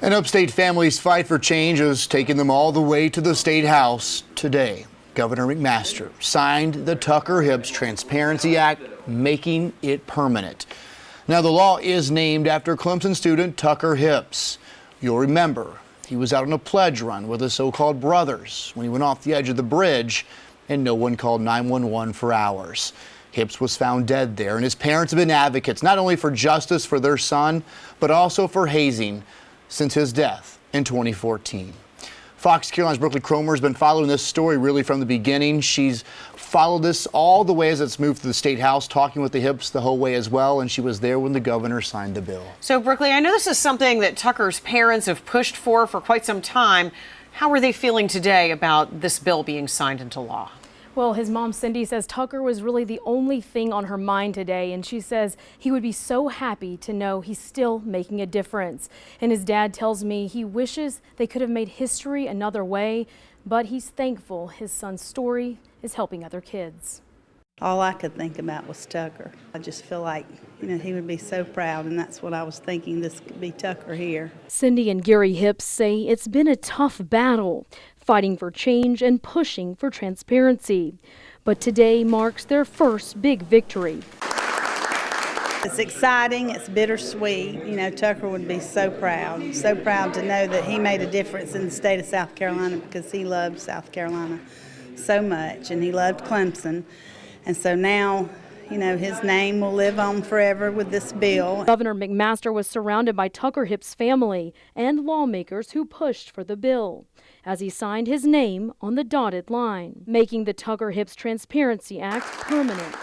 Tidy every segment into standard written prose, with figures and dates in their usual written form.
An upstate family's fight for change has taken them all the way to the State House today. Governor McMaster signed the Tucker-Hibbs Transparency Act, making it permanent. Now, the law is named after Clemson student Tucker Hibbs. You'll remember he was out on a pledge run with his so-called brothers when he went off the edge of the bridge and no one called 911 for hours. Hibbs was found dead there, and his parents have been advocates not only for justice for their son, but also for hazing since his death in 2014. Fox Carolina's Brooklyn Cromer has been following this story really from the beginning. She's followed this all the way as it's moved through the State House, talking with the Hibbs the whole way as well, and she was there when the governor signed the bill. So, Brooklyn, I know this is something that Tucker's parents have pushed for quite some time. How are they feeling today about this bill being signed into law? Well, his mom, Cindy, says Tucker was really the only thing on her mind today, and she says he would be so happy to know he's still making a difference. And his dad tells me he wishes they could have made history another way, but he's thankful his son's story is helping other kids. All I could think about was Tucker. I just feel like, he would be so proud, and that's what I was thinking, this could be Tucker here. Cindy and Gary Hibbs say it's been a tough battle, fighting for change and pushing for transparency. But today marks their first big victory. It's exciting, it's bittersweet. Tucker would be so proud to know that he made a difference in the state of South Carolina, because he loved South Carolina so much, and he loved Clemson. And so now, his name will live on forever with this bill. Governor McMaster was surrounded by Tucker Hibbs' family and lawmakers who pushed for the bill as he signed his name on the dotted line, making the Tucker-Hibbs Transparency Act permanent.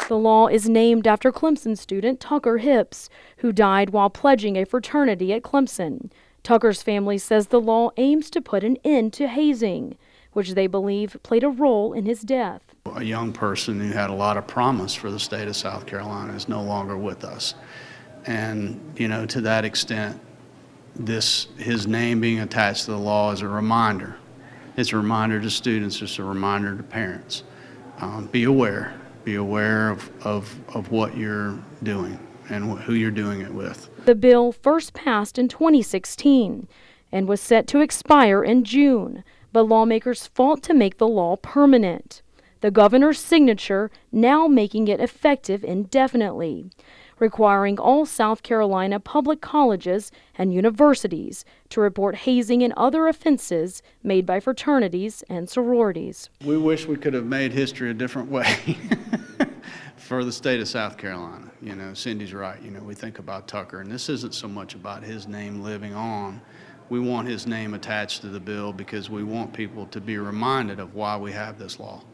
The law is named after Clemson student Tucker Hibbs, who died while pledging a fraternity at Clemson. Tucker's family says the law aims to put an end to hazing, which they believe played a role in his death. A young person who had a lot of promise for the state of South Carolina is no longer with us. And, to that extent, his name being attached to the law is a reminder. It's a reminder to students, it's a reminder to parents. Be aware of what you're doing and who you're doing it with. The bill first passed in 2016 and was set to expire in June, but lawmakers fought to make the law permanent. The governor's signature now making it effective indefinitely, requiring all South Carolina public colleges and universities to report hazing and other offenses made by fraternities and sororities. We wish we could have made history a different way for the state of South Carolina. Cindy's right. We think about Tucker, and this isn't so much about his name living on. We want his name attached to the bill because we want people to be reminded of why we have this law.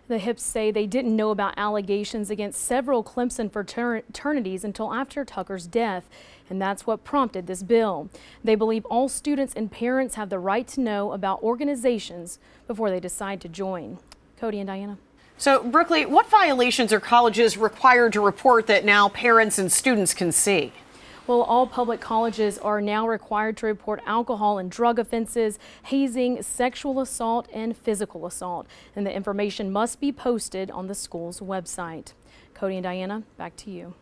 The Hibbs say they didn't know about allegations against several Clemson fraternities until after Tucker's death, and that's what prompted this bill. They believe all students and parents have the right to know about organizations before they decide to join. Cody and Diana. So, Brooklyn, what violations are colleges required to report that now parents and students can see? Well, all public colleges are now required to report alcohol and drug offenses, hazing, sexual assault, and physical assault. And the information must be posted on the school's website. Cody and Diana, back to you.